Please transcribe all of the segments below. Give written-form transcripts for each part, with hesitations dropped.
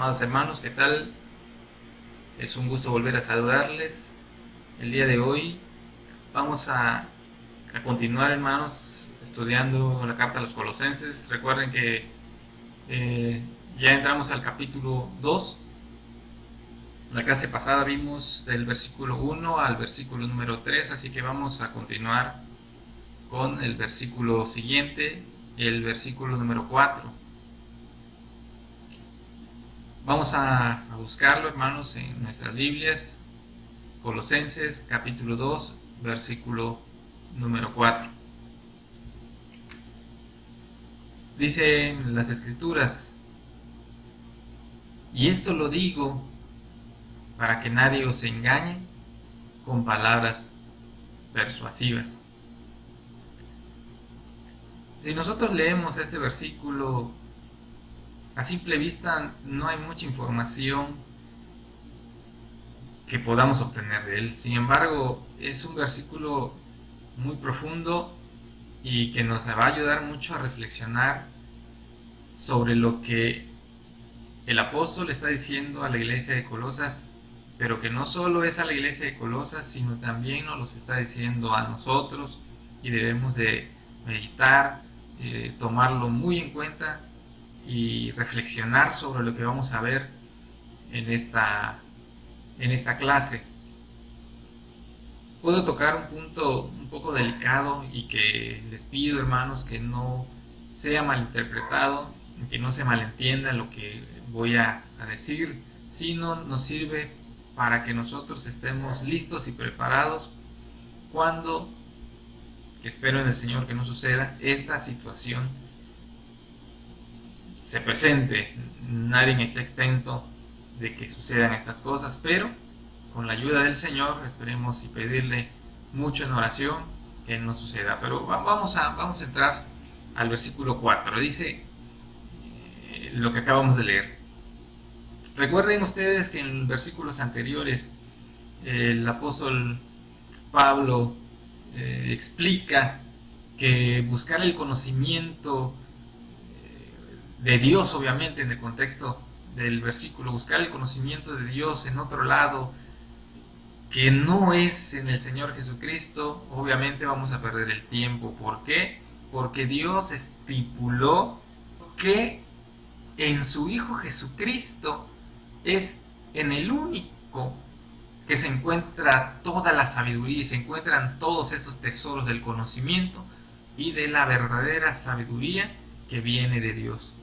Amados hermanos, ¿qué tal? Es un gusto volver a saludarles. El día de hoy vamos a continuar, hermanos, estudiando la carta a los Colosenses. Recuerden que eh, ya entramos al capítulo 2. La clase pasada vimos del versículo 1 al versículo número 3, así que vamos a continuar con el versículo siguiente, el versículo número 4. Vamos a buscarlo, hermanos, en nuestras Biblias. Colosenses capítulo 2, versículo número 4. Dicen las escrituras: y esto lo digo para que nadie os engañe con palabras persuasivas. Si nosotros leemos este versículo, a simple vista no hay mucha información que podamos obtener de él. Sin embargo, es un versículo muy profundo y que nos va a ayudar mucho a reflexionar sobre lo que el apóstol está diciendo a la iglesia de Colosas, pero que no solo es a la iglesia de Colosas, sino también nos los está diciendo a nosotros, y debemos de meditar, tomarlo muy en cuenta y reflexionar sobre lo que vamos a ver en esta clase. Puedo tocar un punto un poco delicado y que les pido, hermanos, que no sea malinterpretado, que no se malentienda lo que voy a decir, sino nos sirve para que nosotros estemos listos y preparados cuando, que espero en el Señor que no suceda, esta situación se presente. Nadie está exento de que sucedan estas cosas, pero con la ayuda del Señor esperemos y pedirle mucho en oración que no suceda. Pero vamos a entrar al versículo 4. Dice lo que acabamos de leer. Recuerden ustedes que en versículos anteriores el apóstol Pablo explica que buscar el conocimiento de Dios, obviamente en el contexto del versículo, buscar el conocimiento de Dios en otro lado que no es en el Señor Jesucristo, obviamente vamos a perder el tiempo. ¿Por qué? Porque Dios estipuló que en su Hijo Jesucristo es en el único que se encuentra toda la sabiduría y se encuentran todos esos tesoros del conocimiento y de la verdadera sabiduría que viene de Dios.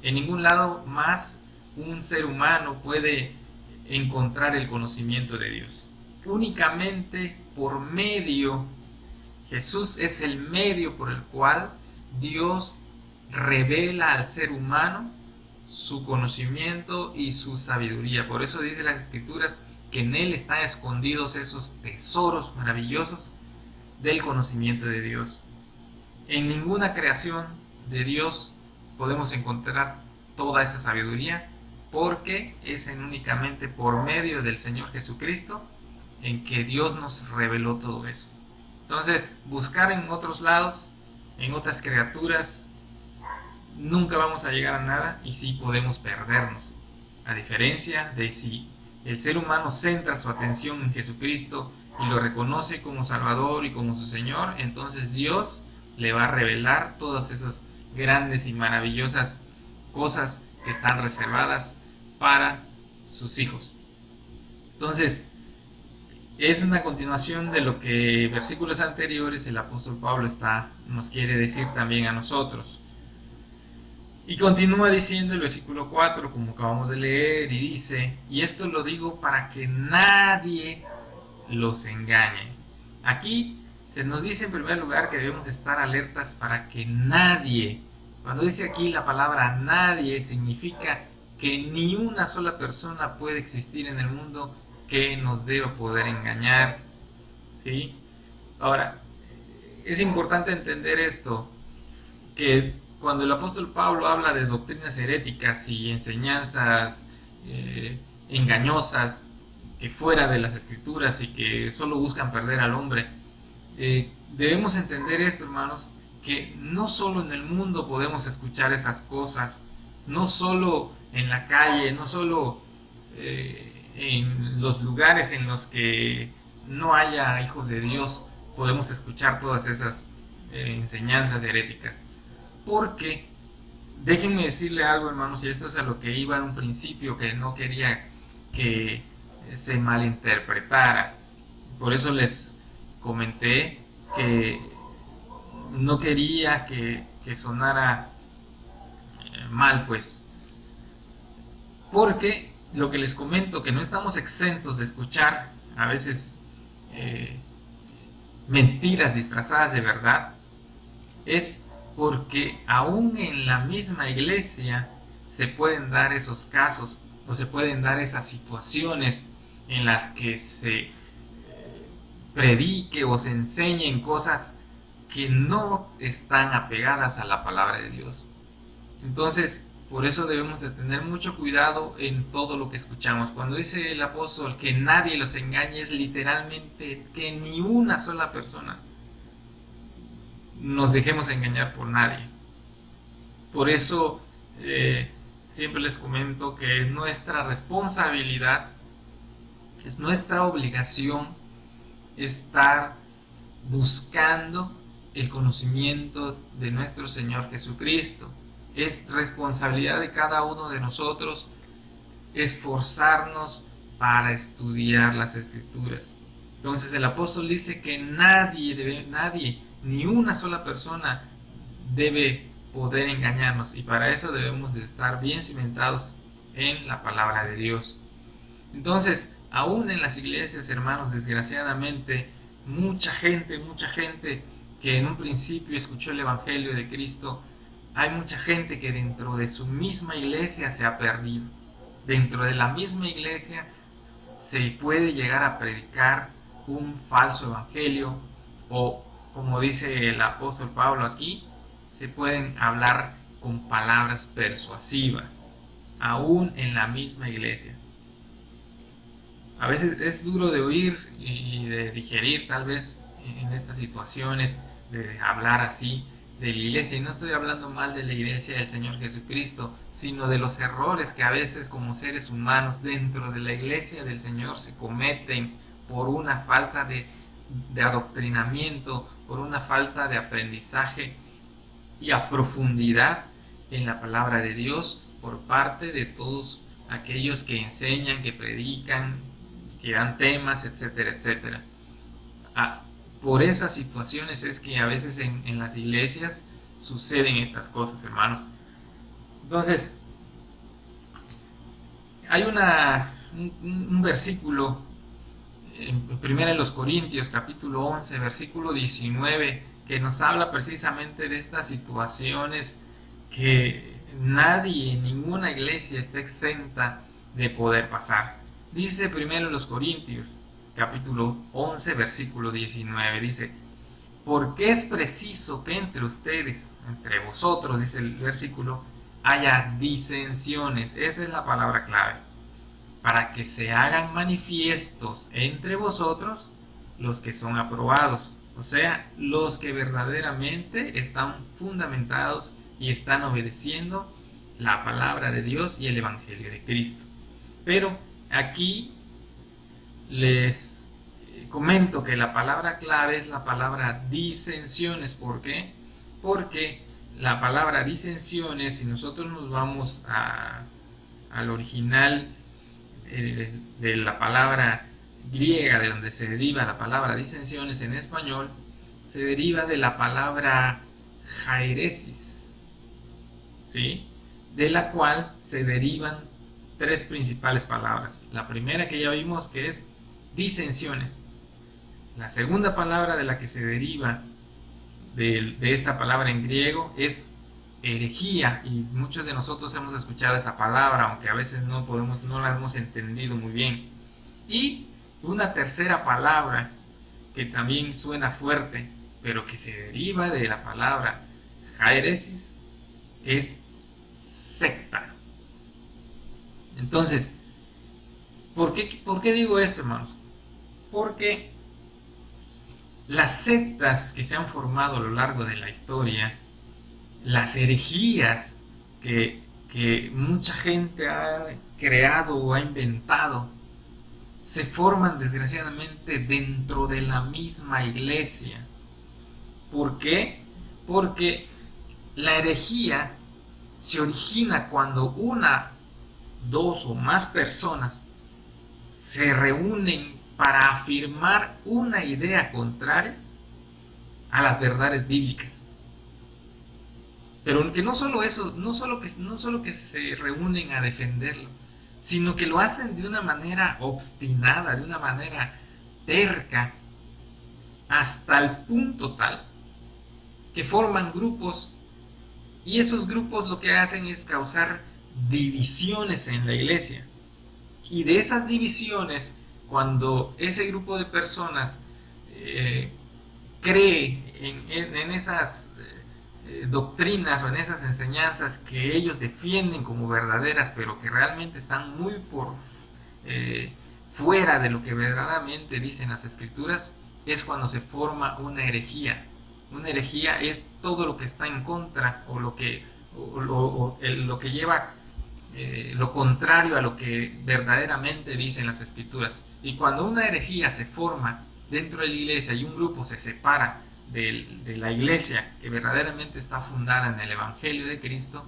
En ningún lado más un ser humano puede encontrar el conocimiento de Dios. Únicamente por medio, Jesús es el medio por el cual Dios revela al ser humano su conocimiento y su sabiduría. Por eso dice las Escrituras que en Él están escondidos esos tesoros maravillosos del conocimiento de Dios. En ninguna creación de Dios podemos encontrar toda esa sabiduría, porque es únicamente por medio del Señor Jesucristo en que Dios nos reveló todo eso. Entonces, buscar en otros lados, en otras criaturas, nunca vamos a llegar a nada y sí podemos perdernos. A diferencia de si el ser humano centra su atención en Jesucristo y lo reconoce como Salvador y como su Señor, entonces Dios le va a revelar todas esas grandes y maravillosas cosas que están reservadas para sus hijos. Entonces, es una continuación de lo que versículos anteriores el apóstol Pablo nos quiere decir también a nosotros. Y continúa diciendo el versículo 4, como acabamos de leer, y dice: y esto lo digo para que nadie los engañe. Aquí se nos dice en primer lugar que debemos estar alertas para que nadie, cuando dice aquí la palabra nadie, significa que ni una sola persona puede existir en el mundo que nos deba poder engañar, ¿sí? Ahora, es importante entender esto, que cuando el apóstol Pablo habla de doctrinas heréticas y enseñanzas engañosas que fuera de las Escrituras y que solo buscan perder al hombre, debemos entender esto, hermanos, que no solo en el mundo podemos escuchar esas cosas, no solo en la calle, no solo en los lugares en los que no haya hijos de Dios, podemos escuchar todas esas enseñanzas heréticas. Porque, déjenme decirle algo, hermanos, y esto es a lo que iba en un principio, que no quería que se malinterpretara. Por eso les comenté que no quería que sonara mal, pues. Porque lo que les comento, que no estamos exentos de escuchar a veces mentiras disfrazadas de verdad, es porque aún en la misma iglesia se pueden dar esos casos o se pueden dar esas situaciones en las que se predique o se enseñen cosas que no están apegadas a la palabra de Dios. Entonces, por eso debemos de tener mucho cuidado en todo lo que escuchamos. Cuando dice el apóstol que nadie los engañe, es literalmente que ni una sola persona nos dejemos engañar por nadie. Por eso siempre les comento que es nuestra responsabilidad, es nuestra obligación estar buscando el conocimiento de nuestro Señor Jesucristo. Es responsabilidad de cada uno de nosotros esforzarnos para estudiar las Escrituras. Entonces el apóstol dice que nadie, ni una sola persona debe poder engañarnos, y para eso debemos de estar bien cimentados en la palabra de Dios. Entonces, aún en las iglesias, hermanos, desgraciadamente, mucha gente que en un principio escuchó el Evangelio de Cristo, hay mucha gente que dentro de su misma iglesia se ha perdido. Dentro de la misma iglesia se puede llegar a predicar un falso evangelio, o como dice el apóstol Pablo aquí, se pueden hablar con palabras persuasivas, aún en la misma iglesia. A veces es duro de oír y de digerir, tal vez, en estas situaciones de hablar así de la iglesia. Y no estoy hablando mal de la iglesia del Señor Jesucristo, sino de los errores que a veces como seres humanos dentro de la iglesia del Señor se cometen por una falta de adoctrinamiento, por una falta de aprendizaje y a profundidad en la palabra de Dios por parte de todos aquellos que enseñan, que predican, que dan temas, etcétera, etcétera. Por esas situaciones es que a veces en las iglesias suceden estas cosas, hermanos. Entonces, hay un versículo en 1 Corintios capítulo 11, versículo 19, que nos habla precisamente de estas situaciones que nadie, ninguna iglesia está exenta de poder pasar. Dice 1 Corintios capítulo 11, versículo 19, dice: porque es preciso que entre ustedes, entre vosotros, dice el versículo, haya disensiones. Esa es la palabra clave. Para que se hagan manifiestos entre vosotros los que son aprobados, o sea, los que verdaderamente están fundamentados y están obedeciendo la palabra de Dios y el Evangelio de Cristo. Pero aquí les comento que la palabra clave es la palabra disensiones. ¿Por qué? Porque la palabra disensiones, si nosotros nos vamos al original de la palabra griega, de donde se deriva la palabra disensiones en español, se deriva de la palabra jairesis, ¿sí? De la cual se derivan tres principales palabras. La primera que ya vimos, que es disensiones. La segunda palabra de la que se deriva de esa palabra en griego es herejía, y muchos de nosotros hemos escuchado esa palabra, aunque a veces no la hemos entendido muy bien. Y una tercera palabra que también suena fuerte, pero que se deriva de la palabra jairesis, es secta. Entonces, ¿por qué digo esto, hermanos? Porque las sectas que se han formado a lo largo de la historia, las herejías que que mucha gente ha creado o ha inventado, se forman desgraciadamente dentro de la misma iglesia. ¿Por qué? Porque la herejía se origina cuando una, dos o más personas se reúnen para afirmar una idea contraria a las verdades bíblicas. Pero que no solo eso, no solo que se reúnen a defenderlo, sino que lo hacen de una manera obstinada, de una manera terca, hasta el punto tal que forman grupos, y esos grupos lo que hacen es causar divisiones en la iglesia. Y de esas divisiones, cuando ese grupo de personas cree en esas doctrinas o en esas enseñanzas que ellos defienden como verdaderas, pero que realmente están muy por fuera de lo que verdaderamente dicen las escrituras, es cuando se forma una herejía. Una herejía es todo lo que está en contra o lo que lleva lo contrario a lo que verdaderamente dicen las escrituras. Y cuando una herejía se forma dentro de la iglesia y un grupo se separa de la iglesia que verdaderamente está fundada en el Evangelio de Cristo,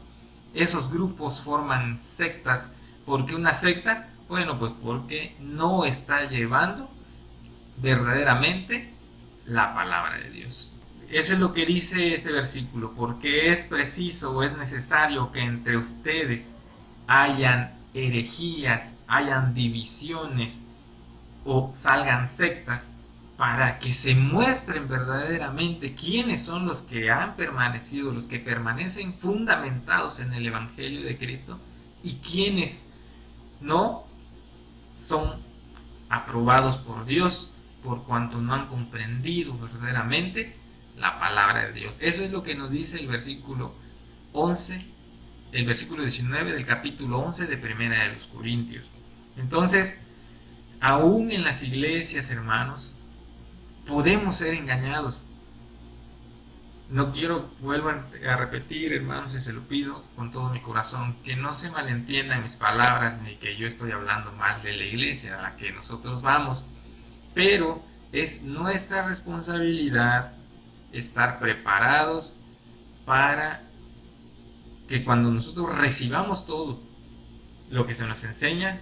esos grupos forman sectas. ¿Por qué una secta? Bueno, pues porque no está llevando verdaderamente la palabra de Dios. Eso es lo que dice este versículo, porque es preciso o es necesario que entre ustedes hayan herejías, hayan divisiones o salgan sectas, para que se muestren verdaderamente quiénes son los que han permanecido, los que permanecen fundamentados en el Evangelio de Cristo, y quiénes no son aprobados por Dios por cuanto no han comprendido verdaderamente la palabra de Dios. Eso es lo que nos dice el versículo 11, el versículo 19 del capítulo 11 de Primera de los Corintios. Entonces, aún en las iglesias, hermanos, podemos ser engañados. No quiero, vuelvo a repetir, hermanos, y se lo pido con todo mi corazón, que no se malentiendan mis palabras, ni que yo estoy hablando mal de la iglesia a la que nosotros vamos, pero es nuestra responsabilidad estar preparados para que cuando nosotros recibamos todo lo que se nos enseña,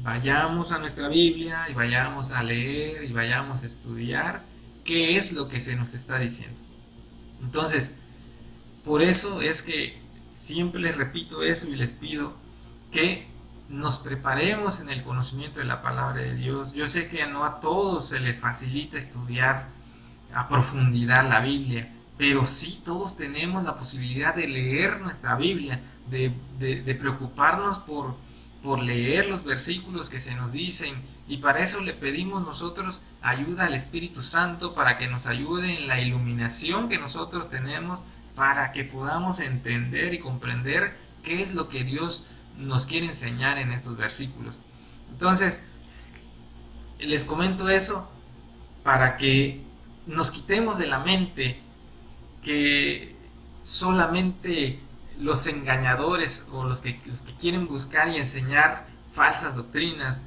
vayamos a nuestra Biblia y vayamos a leer y vayamos a estudiar qué es lo que se nos está diciendo. Entonces, por eso es que siempre les repito eso y les pido que nos preparemos en el conocimiento de la palabra de Dios. Yo sé que no a todos se les facilita estudiar a profundidad la Biblia, pero sí todos tenemos la posibilidad de leer nuestra Biblia, de preocuparnos por leer los versículos que se nos dicen, y para eso le pedimos nosotros ayuda al Espíritu Santo para que nos ayude en la iluminación que nosotros tenemos, para que podamos entender y comprender qué es lo que Dios nos quiere enseñar en estos versículos. Entonces, les comento eso para que nos quitemos de la mente que solamente los engañadores o los que quieren buscar y enseñar falsas doctrinas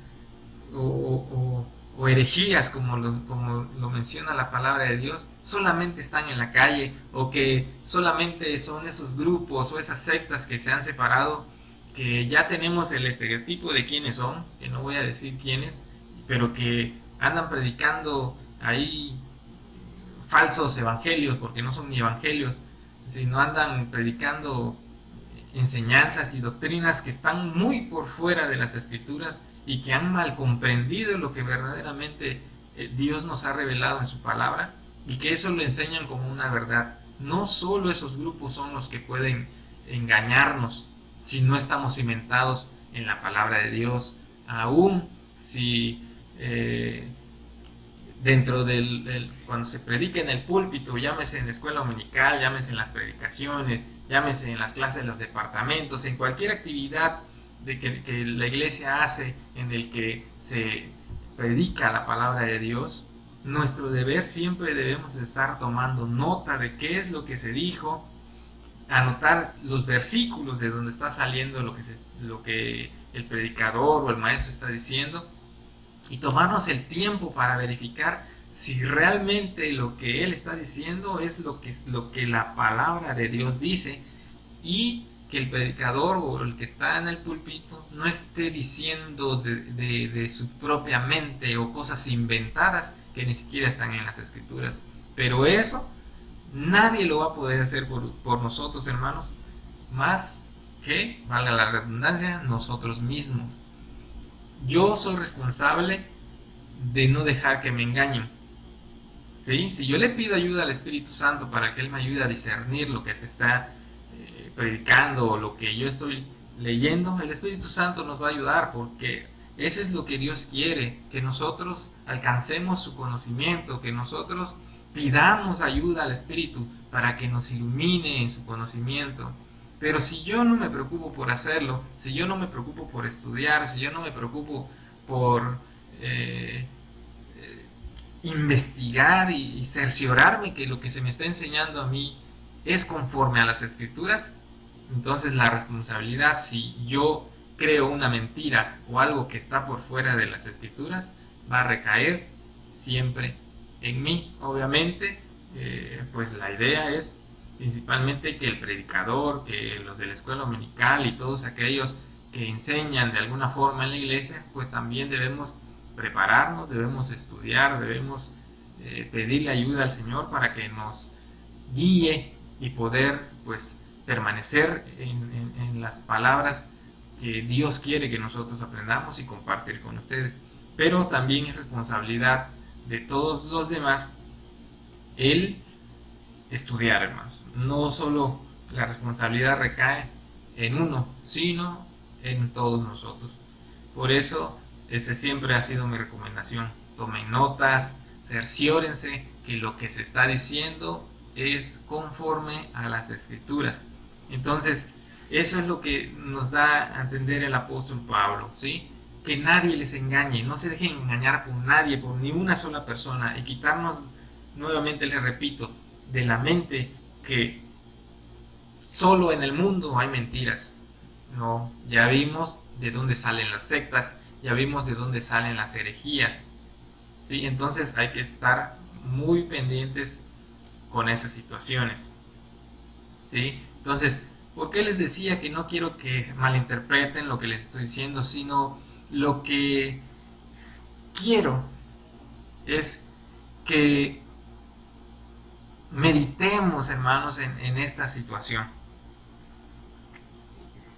o herejías, como lo menciona la palabra de Dios, solamente están en la calle, o que solamente son esos grupos o esas sectas que se han separado, que ya tenemos el estereotipo de quiénes son, que no voy a decir quiénes, pero que andan predicando ahí falsos evangelios, porque no son ni evangelios, sino andan predicando enseñanzas y doctrinas que están muy por fuera de las escrituras y que han mal comprendido lo que verdaderamente Dios nos ha revelado en su palabra, y que eso lo enseñan como una verdad. No solo esos grupos son los que pueden engañarnos si no estamos cimentados en la palabra de Dios, aún si dentro cuando se predica en el púlpito, llámese en la escuela dominical, llámese en las predicaciones, llámese en las clases de los departamentos, en cualquier actividad que la iglesia hace en el que se predica la palabra de Dios, nuestro deber siempre debemos estar tomando nota de qué es lo que se dijo, anotar los versículos de donde está saliendo lo que el predicador o el maestro está diciendo, y tomarnos el tiempo para verificar si realmente lo que él está diciendo es lo que la palabra de Dios dice, y que el predicador o el que está en el púlpito no esté diciendo de su propia mente o cosas inventadas que ni siquiera están en las escrituras. Pero eso nadie lo va a poder hacer por nosotros, hermanos, más que, valga la redundancia, nosotros mismos. Yo soy responsable de no dejar que me engañen. ¿Sí? Si yo le pido ayuda al Espíritu Santo para que Él me ayude a discernir lo que se está predicando o lo que yo estoy leyendo, el Espíritu Santo nos va a ayudar, porque eso es lo que Dios quiere, que nosotros alcancemos su conocimiento, que nosotros pidamos ayuda al Espíritu para que nos ilumine en su conocimiento. Pero si yo no me preocupo por hacerlo, si yo no me preocupo por estudiar, si yo no me preocupo por investigar y cerciorarme que lo que se me está enseñando a mí es conforme a las escrituras, entonces la responsabilidad, si yo creo una mentira o algo que está por fuera de las escrituras, va a recaer siempre en mí. Obviamente, pues la idea es principalmente que el predicador, que los de la escuela dominical y todos aquellos que enseñan de alguna forma en la iglesia, pues también debemos prepararnos, debemos estudiar, debemos pedirle ayuda al Señor para que nos guíe y poder pues permanecer en las palabras que Dios quiere que nosotros aprendamos y compartir con ustedes. Pero también es responsabilidad de todos los demás el estudiar, hermanos. No solo la responsabilidad recae en uno, sino en todos nosotros. Por eso, ese siempre ha sido mi recomendación. Tomen notas, cerciórense que lo que se está diciendo es conforme a las escrituras. Entonces, eso es lo que nos da a entender el apóstol Pablo, ¿sí? Que nadie les engañe, no se dejen engañar por nadie, por ni una sola persona, y quitarnos, nuevamente les repito, de la mente que solo en el mundo hay mentiras. No, ya vimos de dónde salen las sectas, ya vimos de dónde salen las herejías, ¿sí? Entonces hay que estar muy pendientes con esas situaciones, ¿sí? Entonces, ¿por qué les decía que no quiero que malinterpreten lo que les estoy diciendo, sino lo que quiero es que meditemos, hermanos, en esta situación?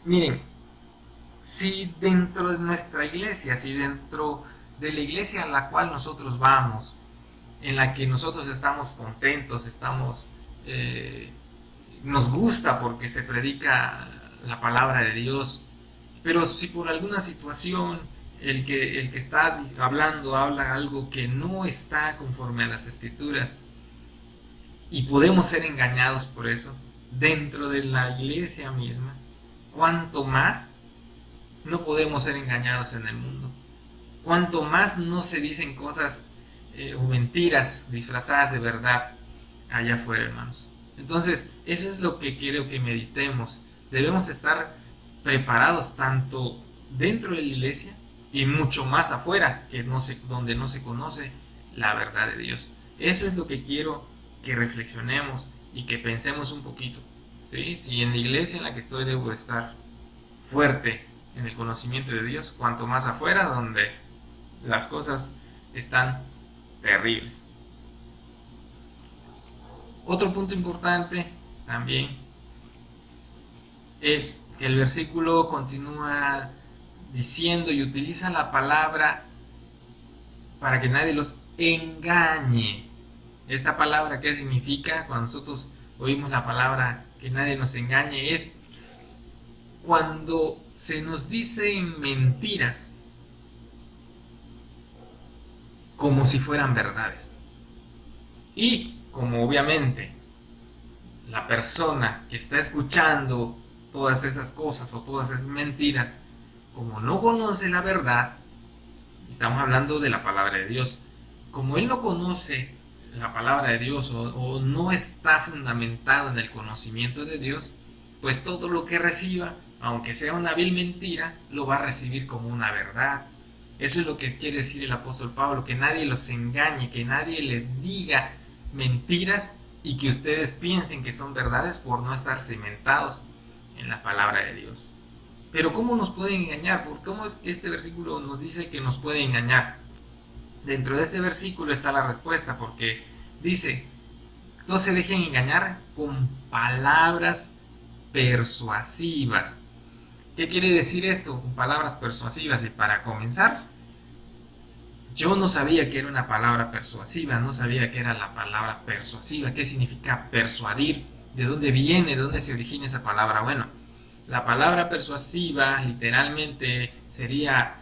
Miren, si dentro de nuestra iglesia, si dentro de la iglesia a la cual nosotros vamos, en la que nosotros estamos contentos, nos gusta porque se predica la palabra de Dios, pero si por alguna situación el que está hablando habla algo que no está conforme a las escrituras, y podemos ser engañados por eso dentro de la iglesia misma, cuanto más no podemos ser engañados en el mundo, cuanto más no se dicen cosas o mentiras disfrazadas de verdad allá afuera, hermanos. Entonces, eso es lo que quiero que meditemos. Debemos estar preparados tanto dentro de la iglesia y mucho más afuera, donde no se conoce la verdad de Dios. Eso es lo que quiero que reflexionemos y que pensemos un poquito, ¿sí? Si en la iglesia en la que estoy debo estar fuerte en el conocimiento de Dios, cuanto más afuera, donde las cosas están terribles. Otro punto importante también es que el versículo continúa diciendo y utiliza la palabra para que nadie los engañe. Esta palabra, ¿qué significa? Cuando nosotros oímos la palabra que nadie nos engañe, es cuando se nos dicen mentiras como si fueran verdades. Y como obviamente la persona que está escuchando todas esas cosas o todas esas mentiras, como no conoce la verdad, estamos hablando de la palabra de Dios, como él no conoce la palabra de Dios o no está fundamentado en el conocimiento de Dios, pues todo lo que reciba, aunque sea una vil mentira, lo va a recibir como una verdad. Eso es lo que quiere decir el apóstol Pablo, que nadie los engañe, que nadie les diga mentiras y que ustedes piensen que son verdades por no estar cimentados en la palabra de Dios. Pero ¿cómo nos pueden engañar? ¿Cómo este versículo nos dice que nos puede engañar? Dentro de este versículo está la respuesta, porque dice, no se dejen engañar con palabras persuasivas. ¿Qué quiere decir esto con palabras persuasivas? Y para comenzar, yo no sabía que era una palabra persuasiva, no sabía que era la palabra persuasiva. ¿Qué significa persuadir? ¿De dónde viene? ¿De dónde se origina esa palabra? Bueno, la palabra persuasiva literalmente sería,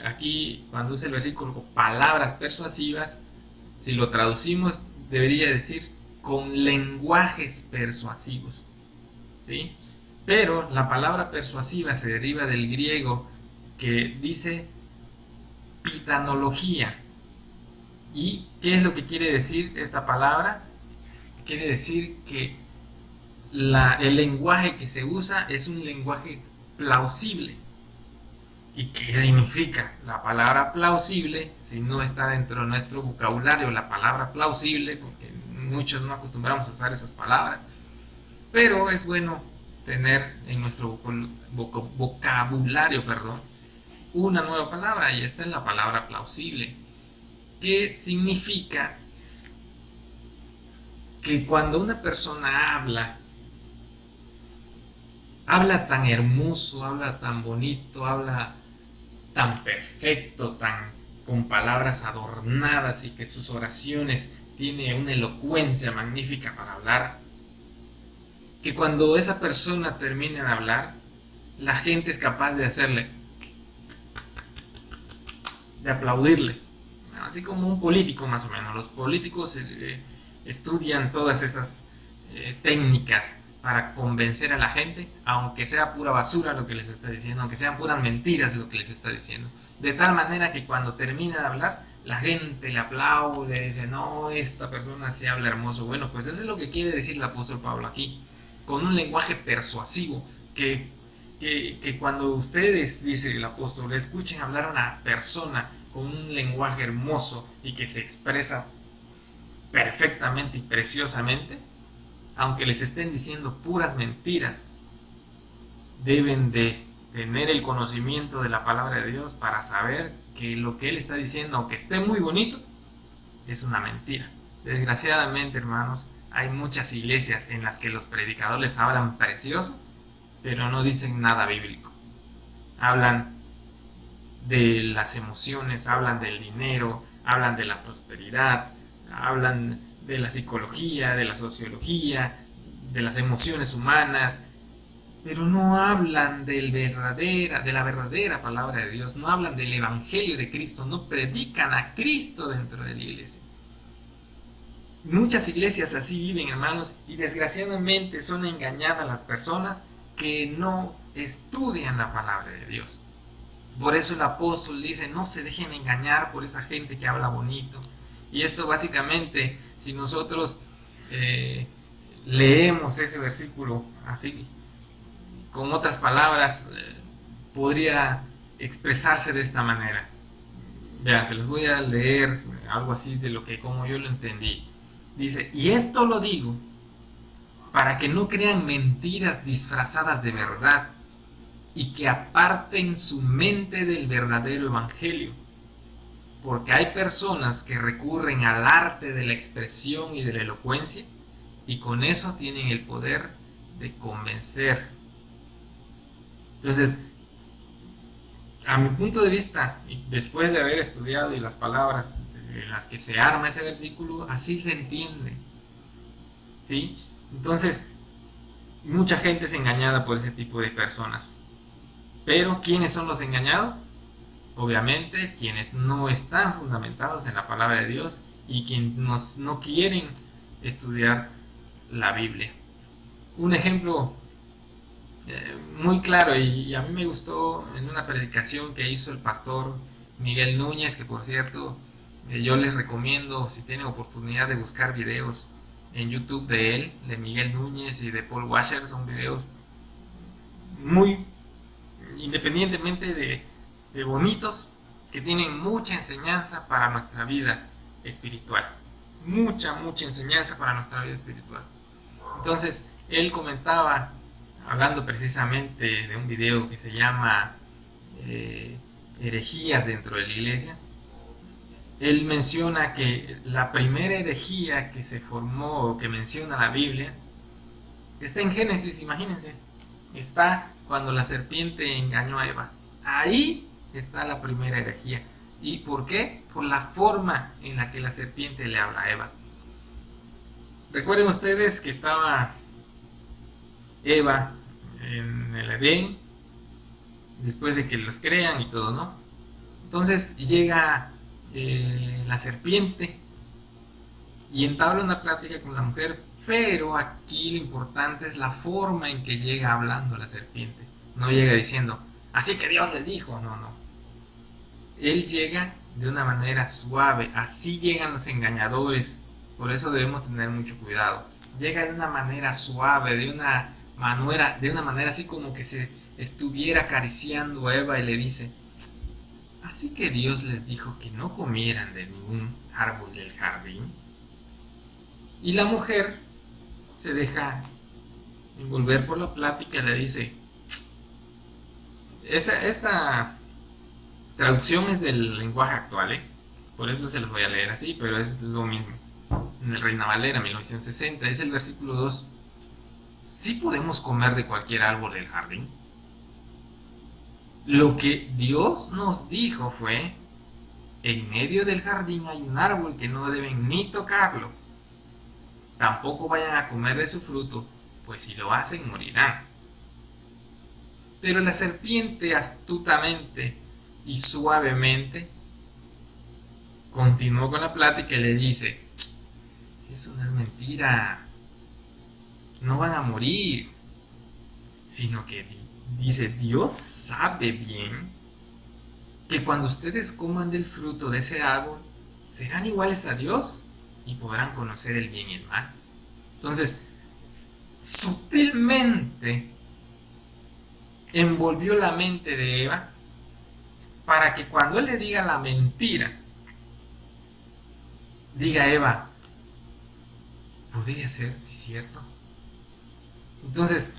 aquí cuando usa el versículo, palabras persuasivas, si lo traducimos debería decir con lenguajes persuasivos, ¿sí? Pero la palabra persuasiva se deriva del griego que dice pitanología. ¿Y qué es lo que quiere decir esta palabra? Quiere decir que el lenguaje que se usa es un lenguaje plausible. ¿Y qué significa? La palabra plausible, si no está dentro de nuestro vocabulario la palabra plausible, porque muchos no acostumbramos a usar esas palabras, pero es bueno tener en nuestro vocabulario, una nueva palabra, y esta es la palabra plausible, que significa que cuando una persona habla tan hermoso, habla tan bonito, habla tan perfecto, con palabras adornadas, y que sus oraciones tiene una elocuencia magnífica para hablar, que cuando esa persona termina de hablar, la gente es capaz de aplaudirle, así como un político más o menos. Los políticos estudian todas esas técnicas para convencer a la gente, aunque sea pura basura lo que les está diciendo, aunque sean puras mentiras lo que les está diciendo, de tal manera que cuando termina de hablar, la gente le aplaude, dice, no, esta persona sí habla hermoso. Bueno, pues eso es lo que quiere decir el apóstol Pablo aquí, con un lenguaje persuasivo, que cuando ustedes, dice el apóstol, escuchen hablar a una persona con un lenguaje hermoso y que se expresa perfectamente y preciosamente, aunque les estén diciendo puras mentiras, deben de tener el conocimiento de la palabra de Dios para saber que lo que él está diciendo, aunque esté muy bonito, es una mentira. Desgraciadamente, hermanos, hay muchas iglesias en las que los predicadores hablan precioso, pero no dicen nada bíblico. Hablan de las emociones, hablan del dinero, hablan de la prosperidad, hablan de la psicología, de la sociología, de las emociones humanas, pero no hablan de la verdadera palabra de Dios, no hablan del evangelio de Cristo, no predican a Cristo dentro de la iglesia. Muchas iglesias así viven, hermanos, y desgraciadamente son engañadas las personas que no estudian la palabra de Dios. Por eso el apóstol dice, no se dejen engañar por esa gente que habla bonito. Y esto básicamente, si nosotros leemos ese versículo así, con otras palabras, podría expresarse de esta manera. Vean, se los voy a leer algo así de lo que como yo lo entendí. Dice, y esto lo digo para que no crean mentiras disfrazadas de verdad y que aparten su mente del verdadero evangelio. Porque hay personas que recurren al arte de la expresión y de la elocuencia y con eso tienen el poder de convencer. Entonces, a mi punto de vista, después de haber estudiado y las palabras en las que se arma ese versículo, así se entiende, ¿sí? Entonces, mucha gente es engañada por ese tipo de personas. Pero, ¿quiénes son los engañados? Obviamente, quienes no están fundamentados en la palabra de Dios y quienes no quieren estudiar la Biblia. Un ejemplo muy claro, y a mí me gustó en una predicación que hizo el pastor Miguel Núñez, que por cierto Yo les recomiendo, si tienen oportunidad, de buscar videos en YouTube de él, de Miguel Núñez y de Paul Washer. Son videos muy, independientemente de bonitos, que tienen mucha enseñanza para nuestra vida espiritual. Mucha enseñanza para nuestra vida espiritual. Entonces, él comentaba, hablando precisamente de un video que se llama Herejías dentro de la iglesia. Él menciona que la primera herejía que se formó o que menciona la Biblia está en Génesis, imagínense. Está cuando la serpiente engañó a Eva. Ahí está la primera herejía. ¿Y por qué? Por la forma en la que la serpiente le habla a Eva. Recuerden ustedes que estaba Eva en el Edén, después de que los crean y todo, ¿no? Entonces llega la serpiente y entabla una plática con la mujer, pero aquí lo importante es la forma en que llega hablando la serpiente. No llega diciendo, así que Dios les dijo, no. Él llega de una manera suave, así llegan los engañadores, por eso debemos tener mucho cuidado. Llega de una manera suave, de una manera así como que se estuviera acariciando a Eva y le dice, así que Dios les dijo que no comieran de ningún árbol del jardín. Y la mujer se deja envolver por la plática y le dice, esta traducción es del lenguaje actual, por eso se los voy a leer así, pero es lo mismo. En el Reina Valera 1960 es el versículo 2. ¿Sí podemos comer de cualquier árbol del jardín? Lo que Dios nos dijo fue, en medio del jardín hay un árbol que no deben ni tocarlo. Tampoco vayan a comer de su fruto, pues si lo hacen morirán. Pero la serpiente astutamente y suavemente continuó con la plática y le dice, eso no es mentira, no van a morir, sino que dice, Dios sabe bien que cuando ustedes coman del fruto de ese árbol, serán iguales a Dios y podrán conocer el bien y el mal. Entonces, sutilmente envolvió la mente de Eva para que cuando él le diga la mentira, diga Eva, podría ser, sí, cierto. Entonces,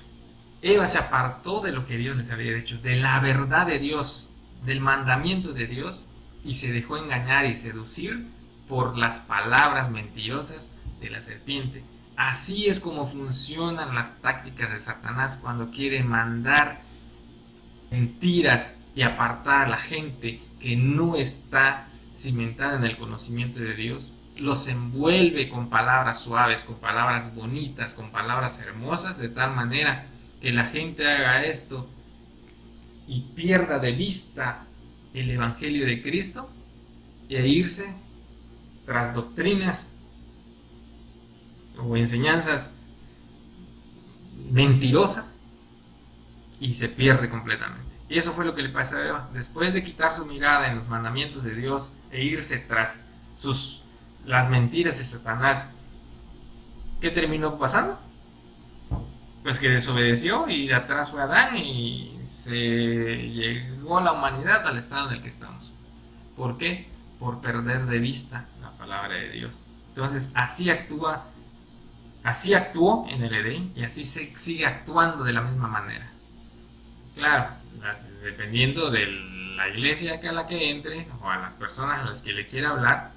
Eva se apartó de lo que Dios les había dicho, de la verdad de Dios, del mandamiento de Dios, y se dejó engañar y seducir por las palabras mentirosas de la serpiente. Así es como funcionan las tácticas de Satanás cuando quiere mandar mentiras y apartar a la gente que no está cimentada en el conocimiento de Dios. Los envuelve con palabras suaves, con palabras bonitas, con palabras hermosas, de tal manera que la gente haga esto y pierda de vista el Evangelio de Cristo e irse tras doctrinas o enseñanzas mentirosas y se pierde completamente. Y eso fue lo que le pasó a Eva. Después de quitar su mirada en los mandamientos de Dios e irse tras las mentiras de Satanás, ¿qué terminó pasando? Pues que desobedeció y de atrás fue Adán y se llegó la humanidad al estado en el que estamos. ¿Por qué? Por perder de vista la palabra de Dios. Entonces así actuó en el Edén y así se sigue actuando de la misma manera. Claro, dependiendo de la iglesia a la que entre o a las personas a las que le quiera hablar,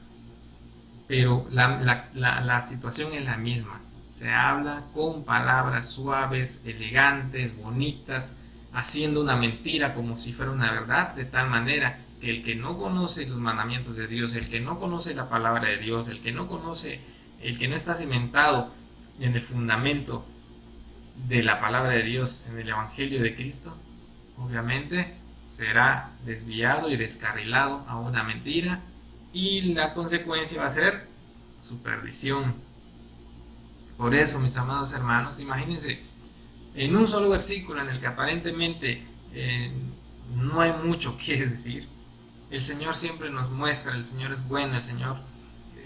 pero la situación es la misma. Se habla con palabras suaves, elegantes, bonitas, haciendo una mentira como si fuera una verdad, de tal manera que el que no conoce los mandamientos de Dios, el que no conoce la palabra de Dios, el que no está cimentado en el fundamento de la palabra de Dios, en el Evangelio de Cristo, obviamente será desviado y descarrilado a una mentira, y la consecuencia va a ser su perdición. Por eso, mis amados hermanos, imagínense, en un solo versículo en el que aparentemente no hay mucho que decir, el Señor siempre nos muestra, el Señor es bueno, el Señor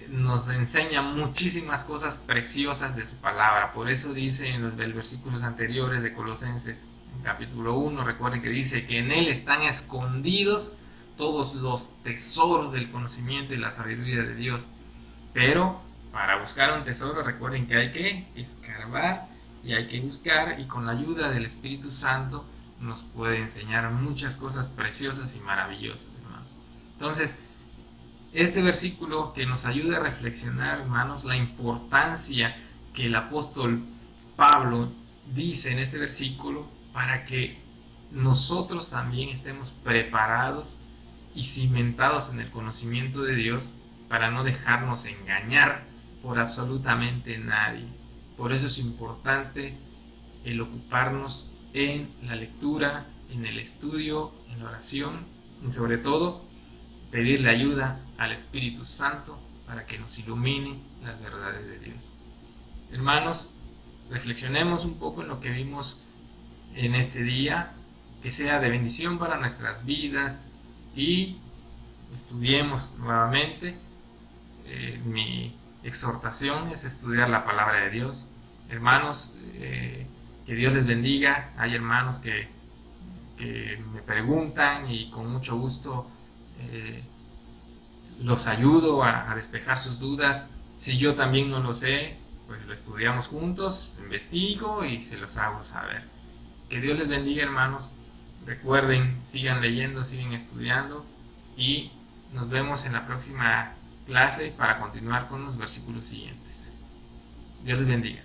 nos enseña muchísimas cosas preciosas de su palabra. Por eso dice en los versículos anteriores de Colosenses, en capítulo 1, recuerden que dice que en Él están escondidos todos los tesoros del conocimiento y la sabiduría de Dios. Pero para buscar un tesoro, recuerden que hay que escarbar y hay que buscar, y con la ayuda del Espíritu Santo nos puede enseñar muchas cosas preciosas y maravillosas, hermanos. Entonces, este versículo que nos ayuda a reflexionar, hermanos, la importancia que el apóstol Pablo dice en este versículo para que nosotros también estemos preparados y cimentados en el conocimiento de Dios para no dejarnos engañar por absolutamente nadie. Por eso es importante el ocuparnos en la lectura, en el estudio, en la oración y sobre todo pedirle ayuda al Espíritu Santo para que nos ilumine las verdades de Dios. Hermanos, reflexionemos un poco en lo que vimos en este día, que sea de bendición para nuestras vidas, y estudiemos nuevamente. Mi exhortación es estudiar la palabra de Dios. Hermanos, que Dios les bendiga. Hay hermanos que me preguntan y con mucho gusto los ayudo a despejar sus dudas. Si yo también no lo sé, pues lo estudiamos juntos, investigo y se los hago saber. Que Dios les bendiga, hermanos. Recuerden, sigan leyendo, sigan estudiando, y nos vemos en la próxima clase para continuar con los versículos siguientes. Dios les bendiga.